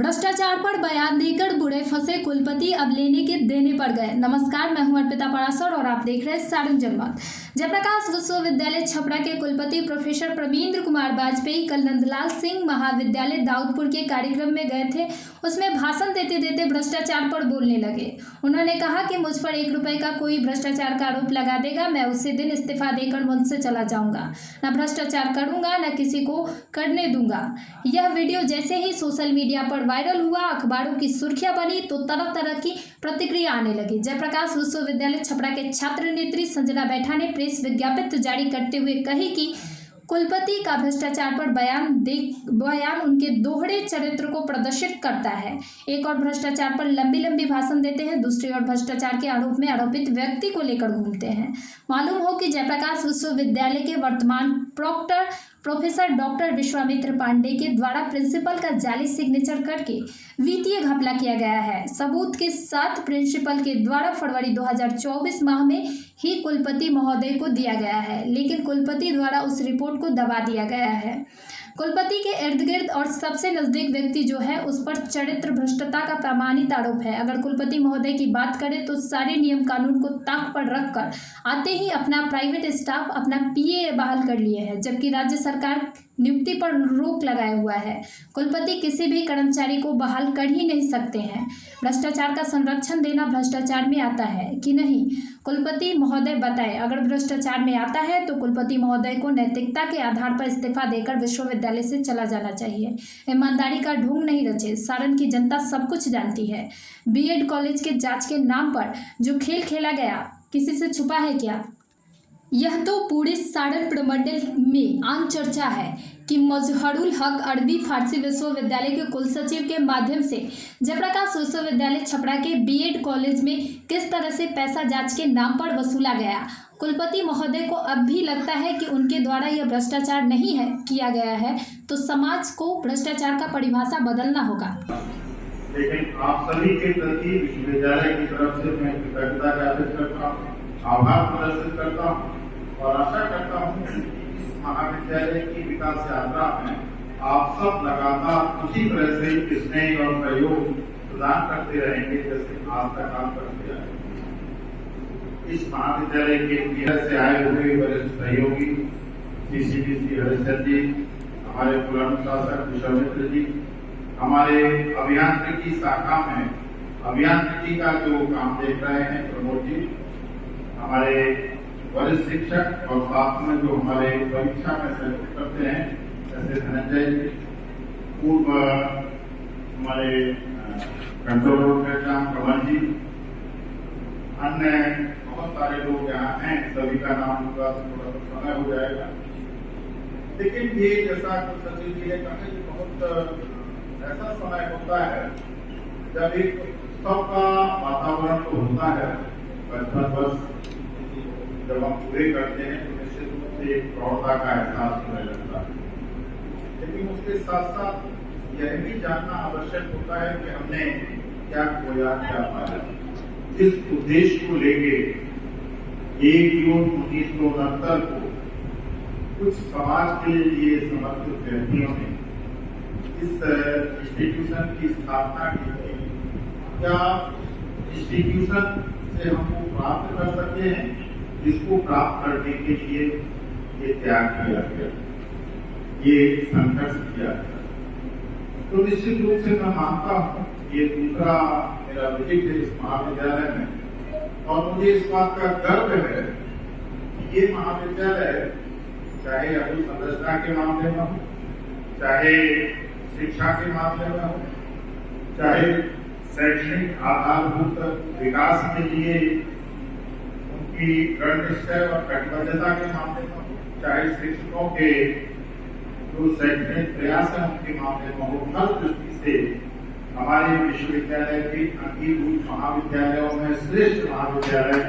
भ्रष्टाचार पर बयान देकर बुरे फंसे कुलपति अब लेने के देने पड़ गए। नमस्कार, मैं हूं अर्पिता पराशर और आप देख रहे हैं सारण जनमत। जयप्रकाश विश्वविद्यालय छपरा के कुलपति प्रोफेसर प्रवींद्र कुमार वाजपेयी कल नंदलाल सिंह महाविद्यालय दाऊदपुर के कार्यक्रम में गए थे। उसमें भाषण देते देते भ्रष्टाचार पर बोलने लगे। उन्होंने कहा कि मुझ पर 1 रुपए का कोई भ्रष्टाचार का आरोप लगा देगा, मैं उसी दिन इस्तीफा देकर मुझ से चला जाऊंगा। न भ्रष्टाचार करूंगा, न किसी को करने दूंगा। यह वीडियो जैसे ही सोशल मीडिया पर वायरल हुआ, अखबारों की सुर्खियां बनी तो तरह तरह की प्रतिक्रिया आने लगी। जयप्रकाश विश्वविद्यालय छपरा के छात्र नेत्री संजना बैठा ने प्रेस विज्ञप्ति जारी करते हुए कही कि कुलपति का भ्रष्टाचार पर बयान उनके दोहरे चरित्र को प्रदर्शित करता है। एक और भ्रष्टाचार पर लंबी भाषण देते हैं, दूसरी ओर भ्रष्टाचार के आरोप में आरोपित व्यक्ति को लेकर घूमते हैं। मालूम हो कि जयप्रकाश विश्वविद्यालय के वर्तमान proctor professor doctor Vishwamitra Pandey के द्वारा प्रिंसिपल का जाली सिग्नेचर करके वित्तीय घपला किया गया है। सबूत के साथ प्रिंसिपल के द्वारा फरवरी 2024 माह में ही कुलपति महोदय को दिया गया है, लेकिन कुलपति द्वारा उस रिपोर्ट को दबा दिया गया है। कुलपति के इर्द गिर्द और सबसे नजदीक व्यक्ति जो है उस पर चरित्र भ्रष्टता का प्रमाणित आरोप है। अगर कुलपति महोदय की बात करें तो सारे नियम कानून को ताक पर रखकर आते ही अपना प्राइवेट स्टाफ, अपना पीए बहाल कर लिए हैं, जबकि राज्य सरकार नियुक्ति पर रोक लगाए हुआ है। कुलपति किसी भी कर्मचारी को बहाल कर ही नहीं सकते हैं। भ्रष्टाचार का संरक्षण देना भ्रष्टाचार में आता है कि नहीं, कुलपति महोदय बताएं। अगर भ्रष्टाचार में आता है तो कुलपति महोदय को नैतिकता के आधार पर इस्तीफा देकर विश्वविद्यालय से चला जाना चाहिए। ईमानदारी का ढोंग नहीं रचे। सारण की जनता सब कुछ जानती है। बीएड कॉलेज के जांच के नाम पर जो खेल खेला गया किसी से छुपा है क्या? यह तो पूरे सारण प्रमंडल में आम चर्चा है कि मजहरुल हक अरबी फारसी विश्वविद्यालय के कुलसचिव के माध्यम से जयप्रकाश विश्वविद्यालय छपरा के बीएड कॉलेज में किस तरह से पैसा जांच के नाम पर वसूला गया। कुलपति महोदय को अब भी लगता है कि उनके द्वारा यह भ्रष्टाचार नहीं है किया गया है, तो समाज को भ्रष्टाचार का परिभाषा बदलना होगा। लेकिन आप सभी के प्रति विश्वविद्यालय की तरफ से मैं कृतज्ञता ज्ञापित करता हूँ, आभार प्रदर्शित करता हूँ और आशा करता हूँ कि इस महाविद्यालय की विकास यात्रा में आप सब लगातार उसी तरह से स्नेह और सहयोग प्रदान करते रहेंगे जैसे आज तक आप करते आए। इस महाविद्यालय के बिहार से आए हुए वरिष्ठ सहयोगी सीसीबीसी हरिशर जी, हमारे पुरानुशासक विश्वामित्र जी, हमारे अभियांत्रिकी शाखा में अभियांत्रिकी का जो काम देख रहे हैं प्रमोद जी, हमारे वरिष्ठ शिक्षक और साथ में जो हमारे परीक्षा में सहयोग करते हैं जैसे धनंजय जी, पूर्व हमारे कंट्रोल रूम के कमल जी, अन्य बहुत सारे लोग यहाँ हैं, सभी का नाम होगा तो थोड़ा सा समय हो जाएगा। लेकिन ये जैसा सचिव जी ने कहा कि बहुत ऐसा समय होता है जब एक सबका वातावरण तो होता है, 55 वर्ष जब हम पूरे करते हैं तो निश्चित रूप से एक प्रौढ़ता का एहसास होने लगता है। लेकिन उसके साथ साथ यह भी जानना आवश्यक होता है कि हमने क्या खोया, क्या पाया। जिस उद्देश्य को लेके 1 जून 1969 को कुछ समाज के लिए समर्पित व्यक्तियों ने इस इंस्टीट्यूशन की स्थापना की थी, क्या इंस्टीट्यूशन से हमको प्राप्त कर सकते हैं जिसको प्राप्त करने के लिए ये त्याग किया गया, ये संघर्ष किया गया। तो निश्चित रूप से मैं मानता हूँ ये दूसरा मेरा विजिट है इस महाविद्यालय में और मुझे इस बात का गर्व है कि ये महाविद्यालय चाहे अधोसंरचना के मामले में हो, चाहे शिक्षा के मामले में हो, चाहे शैक्षणिक आधारभूत विकास के लिए उनकी दृढ़ निश्चय और कटिबद्धता के मामले में हो, चाहे शिक्षकों के जो शैक्षणिक प्रयास है उनके मामले में हो, हर दृष्टि से हमारे विश्वविद्यालय के अंगीभूत महाविद्यालयों में श्रेष्ठ महाविद्यालय